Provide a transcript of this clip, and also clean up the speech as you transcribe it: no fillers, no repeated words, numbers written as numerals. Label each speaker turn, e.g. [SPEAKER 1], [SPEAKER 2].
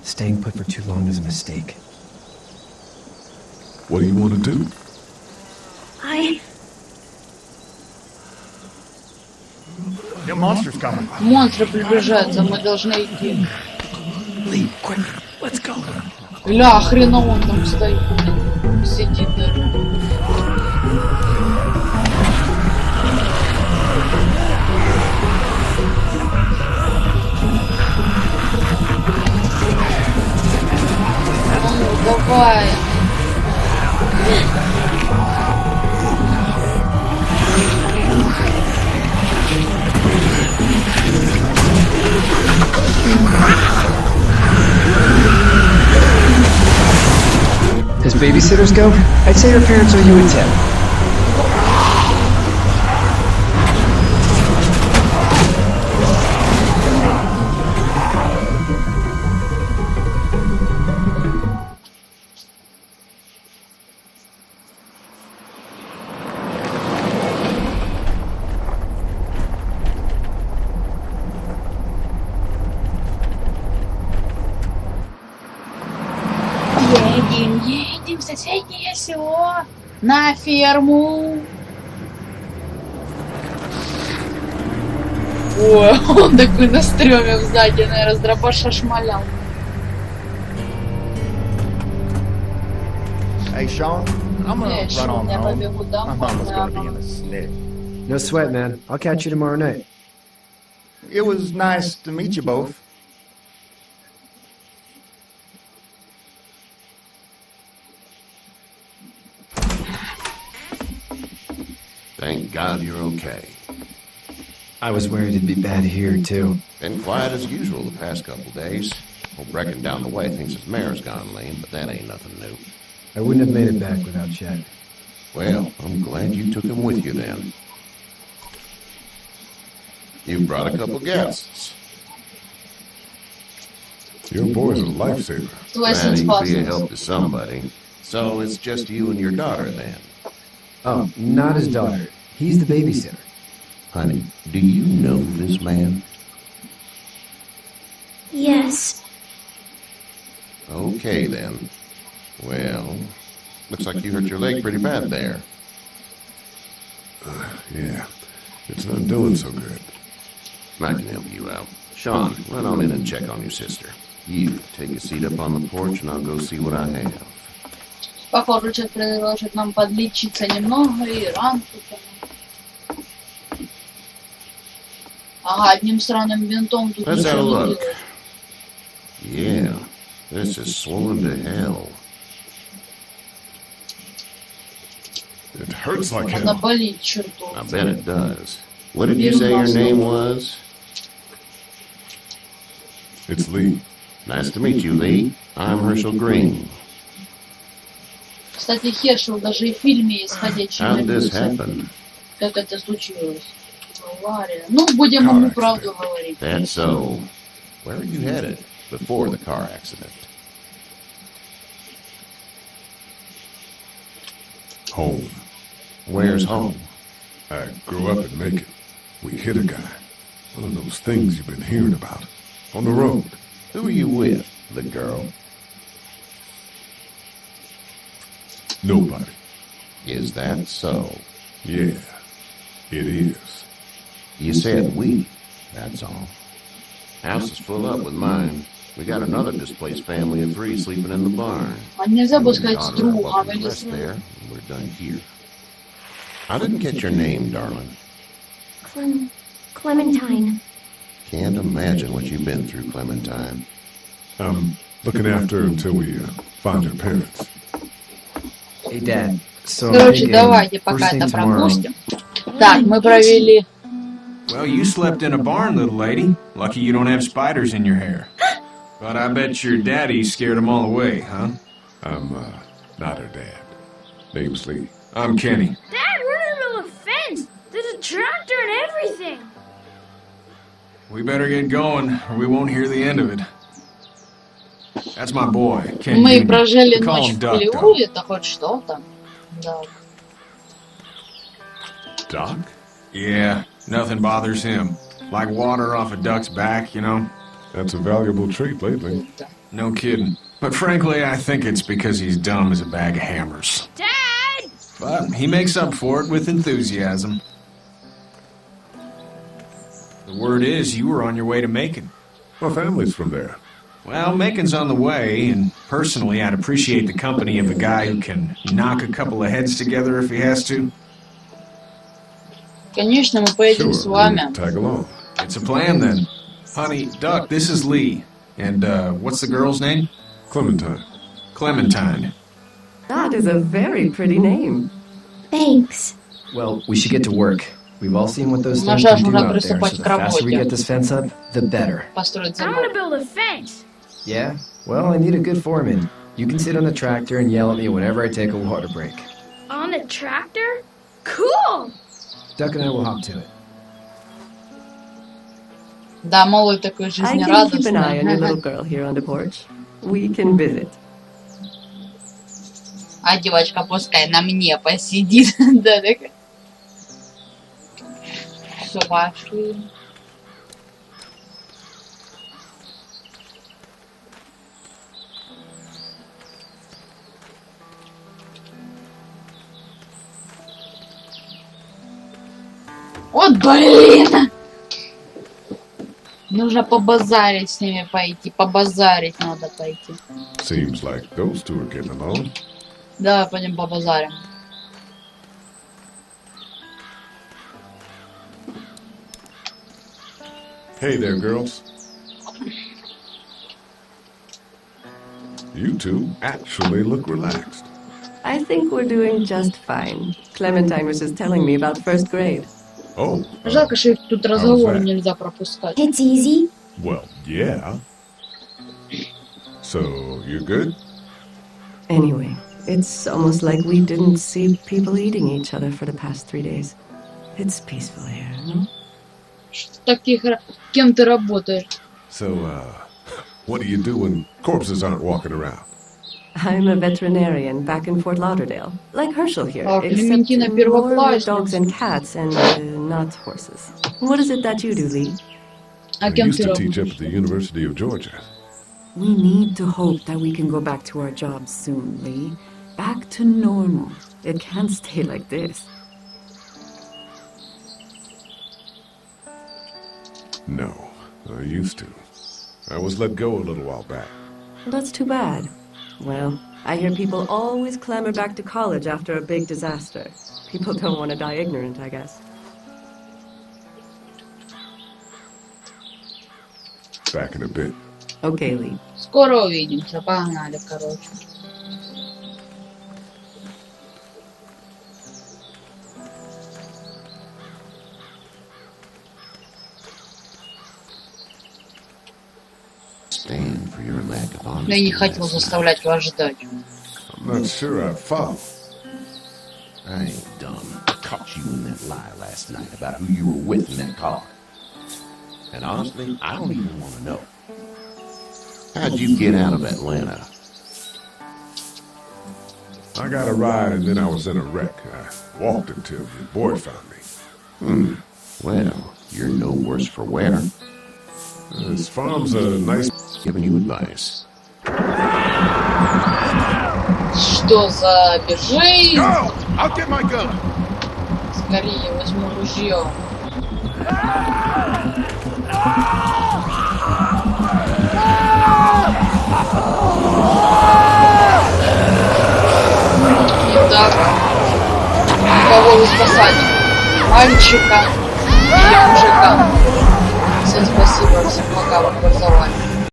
[SPEAKER 1] Staying put for too long is a mistake.
[SPEAKER 2] What do you want to do?
[SPEAKER 3] The monster's coming.
[SPEAKER 4] Монстры приближаются, мы должны идти.
[SPEAKER 1] Lee, quick, let's go.
[SPEAKER 4] Ля, хрена он там стоит. Сидит даже. Ну, давай.
[SPEAKER 1] As babysitters go, I'd say her parents owe you a tip.
[SPEAKER 4] Едем в соседнее село, на ферму. Ой, он такой на стреме сзади, наверное, с дробаша шмалял.
[SPEAKER 3] Hey, Sean, I'm gonna run on
[SPEAKER 4] я
[SPEAKER 3] home.
[SPEAKER 4] побегу
[SPEAKER 3] My
[SPEAKER 4] домой.
[SPEAKER 3] mama's gonna be in a snit.
[SPEAKER 1] No sweat, man. I'll catch you tomorrow night.
[SPEAKER 3] It was nice to meet you both.
[SPEAKER 5] Thank God you're okay.
[SPEAKER 1] I was worried it'd be bad here, too.
[SPEAKER 5] Been quiet as usual the past couple days. Old Brecken down the way thinks his mare's gone lame, but that ain't nothing new.
[SPEAKER 1] I wouldn't have made it back without Chad.
[SPEAKER 5] Well, I'm glad you took him with you then. You brought a couple guests.
[SPEAKER 2] Your boy's a lifesaver.
[SPEAKER 4] Твой сын
[SPEAKER 5] Glad he could be a
[SPEAKER 4] спас.
[SPEAKER 5] help to somebody. So it's just you and your daughter then.
[SPEAKER 1] Oh, not his daughter. He's the babysitter.
[SPEAKER 5] Honey, do you know this man?
[SPEAKER 6] Yes.
[SPEAKER 5] Okay then. Well, looks like you hurt your leg pretty bad there.
[SPEAKER 2] Yeah, it's not doing so good.
[SPEAKER 5] I can help you out. Sean, run on in and check on your sister. You take a seat up on the porch and I'll go see what I have.
[SPEAKER 4] Похоже, человек предложит нам подлечиться немного и ранку там. Ага, одним сраным бинтом тут
[SPEAKER 5] Let's have a
[SPEAKER 4] ничего не
[SPEAKER 5] look.
[SPEAKER 4] делаешь.
[SPEAKER 5] Yeah, this is swollen to hell.
[SPEAKER 2] It hurts like
[SPEAKER 4] Она
[SPEAKER 2] hell.
[SPEAKER 4] болит чертов.
[SPEAKER 5] I bet it does. What did you say your name was?
[SPEAKER 2] It's Lee.
[SPEAKER 5] Nice to meet you, Lee. I'm Herschel Green.
[SPEAKER 4] Кстати, Хершел даже и в фильме есть ходячий
[SPEAKER 5] How'd this
[SPEAKER 4] напился.
[SPEAKER 5] happen?
[SPEAKER 4] Как это случилось? Авария. Ну, будем ему правду говорить.
[SPEAKER 5] That's so. Where are you headed before the car accident?
[SPEAKER 2] Home.
[SPEAKER 5] Where's home?
[SPEAKER 2] I grew up in Macon. We hit a guy. One of those things you've been hearing about. On the road.
[SPEAKER 5] Who are you with? The girl?
[SPEAKER 2] Nobody.
[SPEAKER 5] Is that so?
[SPEAKER 2] Yeah, it is.
[SPEAKER 5] You said we. That's all. House is full up with mine. We got another displaced family of 3 sleeping in the barn.
[SPEAKER 4] А нельзя было
[SPEAKER 5] Me and
[SPEAKER 4] сказать с
[SPEAKER 5] daughter are
[SPEAKER 4] другом
[SPEAKER 5] welcome to
[SPEAKER 4] или
[SPEAKER 5] rest
[SPEAKER 4] с...
[SPEAKER 5] there, and we're done here. I didn't get your name, darling.
[SPEAKER 6] Clementine.
[SPEAKER 5] Can't imagine what you've been through, Clementine.
[SPEAKER 2] I'm looking after her until we find her parents.
[SPEAKER 1] Hey, Dad. So I'm
[SPEAKER 4] Короче,
[SPEAKER 1] thinking
[SPEAKER 4] давайте
[SPEAKER 1] first
[SPEAKER 4] пока
[SPEAKER 1] thing
[SPEAKER 4] это
[SPEAKER 1] tomorrow.
[SPEAKER 4] пропустим. Так, мы провели...
[SPEAKER 7] Well, you slept in a barn, little lady. Lucky you don't have spiders in your hair. But I bet your daddy scared them all away, huh?
[SPEAKER 2] I'm not her dad. Name's Lee.
[SPEAKER 7] I'm Kenny.
[SPEAKER 6] Dad, we're in the middle of a fence. There's a tractor and everything.
[SPEAKER 7] We better get going, or we won't hear the end of it. That's my boy, Ken
[SPEAKER 4] Мы
[SPEAKER 7] Jr.
[SPEAKER 4] прожили
[SPEAKER 7] We call
[SPEAKER 4] ночь
[SPEAKER 7] him
[SPEAKER 4] в
[SPEAKER 7] Duck,
[SPEAKER 4] полеву,
[SPEAKER 7] though.
[SPEAKER 4] это хоть что-то. Да.
[SPEAKER 2] Doc?
[SPEAKER 7] Yeah, nothing bothers him. Like water off a duck's back, you know?
[SPEAKER 2] That's a valuable trait lately.
[SPEAKER 4] Это.
[SPEAKER 7] No kidding. But frankly, I think it's because he's dumb as a bag of hammers.
[SPEAKER 6] Dad!
[SPEAKER 7] But he makes up for it with enthusiasm. The word is you were on your way to Macon.
[SPEAKER 2] My family's from there.
[SPEAKER 7] Well, Macon's on the way, and personally, I'd appreciate the company of a guy who can knock a couple of heads together if he has to.
[SPEAKER 4] Конечно, мы поедем
[SPEAKER 2] Sure,
[SPEAKER 4] с вами.
[SPEAKER 2] we'll tag along.
[SPEAKER 7] It's a plan, then. Honey, Duck, this is Lee. And, what's the girl's name?
[SPEAKER 2] Clementine.
[SPEAKER 7] Clementine.
[SPEAKER 8] That is a very pretty name.
[SPEAKER 6] Thanks.
[SPEAKER 1] Well, we should get to work. We've all seen what those things
[SPEAKER 4] Маша,
[SPEAKER 1] can do
[SPEAKER 4] нужно
[SPEAKER 1] out there, so
[SPEAKER 4] приступать
[SPEAKER 1] the
[SPEAKER 4] к
[SPEAKER 1] faster we
[SPEAKER 4] работе.
[SPEAKER 1] get this fence up, the better.
[SPEAKER 4] Построить
[SPEAKER 6] I want
[SPEAKER 4] забор.
[SPEAKER 6] to build a fence.
[SPEAKER 1] Yeah? Well, I need a good foreman. You can sit on the tractor and yell at me whenever I take a water break.
[SPEAKER 6] On the tractor? Cool!
[SPEAKER 1] Duck and I will hop to it.
[SPEAKER 4] Да, малой такой
[SPEAKER 8] I can keep an eye on your little
[SPEAKER 4] жизнерадостный.
[SPEAKER 8] girl here on the porch. We can visit.
[SPEAKER 4] А девочка пускай на мне посидит. Да, так. Все, пошли. Вот блин! Нужно побазарить с ними пойти. Побазарить надо пойти.
[SPEAKER 2] Seems like those two are getting along.
[SPEAKER 4] Давай пойдем побазарим.
[SPEAKER 2] Hey there, girls. You two actually look relaxed.
[SPEAKER 8] I think we're doing just fine. Clementine was just telling me about first grade.
[SPEAKER 2] Oh,
[SPEAKER 4] Жалко, что их тут разговоры
[SPEAKER 2] that?
[SPEAKER 4] нельзя пропускать.
[SPEAKER 6] It's easy.
[SPEAKER 2] well, yeah. So, you good?
[SPEAKER 8] Anyway, it's almost like we didn't see people eating each other for the past 3 days. It's peaceful here, no?
[SPEAKER 4] Что таких... Кем ты работаешь?
[SPEAKER 2] So, what do you do when corpses aren't walking around?
[SPEAKER 8] I'm a veterinarian back in Fort Lauderdale, like Herschel here,
[SPEAKER 4] Oh,
[SPEAKER 8] except
[SPEAKER 4] Clementina
[SPEAKER 8] more with
[SPEAKER 4] первоклассница.
[SPEAKER 8] dogs and cats and not horses. What is it that you do, Lee?
[SPEAKER 4] А
[SPEAKER 2] I
[SPEAKER 4] кем
[SPEAKER 2] used
[SPEAKER 4] ты
[SPEAKER 2] to teach
[SPEAKER 4] работаешь?
[SPEAKER 2] up at the University of Georgia.
[SPEAKER 8] We need to hope that we can go back to our jobs soon, Lee. Back to normal. It can't stay like this.
[SPEAKER 2] No, I used to. I was let go a little while back.
[SPEAKER 8] That's too bad. Well, I hear people always clamor back to college after a big disaster. People don't want to die ignorant, I guess.
[SPEAKER 2] Back in a bit.
[SPEAKER 8] Okay, Lee.
[SPEAKER 4] Скоро увидимся. Погнали, короче.
[SPEAKER 5] Stand for your lack of
[SPEAKER 4] Но я не
[SPEAKER 5] honesty.
[SPEAKER 4] хотел
[SPEAKER 5] last night.
[SPEAKER 4] заставлять вас ждать.
[SPEAKER 2] I'm not sure I'd follow.
[SPEAKER 5] I ain't dumb. I caught you in that lie last night about who you were with in that car. And honestly, I don't even want to know. How'd you get out of Atlanta?
[SPEAKER 2] I got a ride and then I was in a wreck. I walked until your boy found me.
[SPEAKER 5] Well, you're no worse for wear.
[SPEAKER 2] This farm's a nice...
[SPEAKER 5] Giving you advice.
[SPEAKER 4] Что за бежи?
[SPEAKER 2] Go! I'll get my gun!
[SPEAKER 4] Скорее возьму ружье. Итак, кого вы спасать? Мальчика или мужика?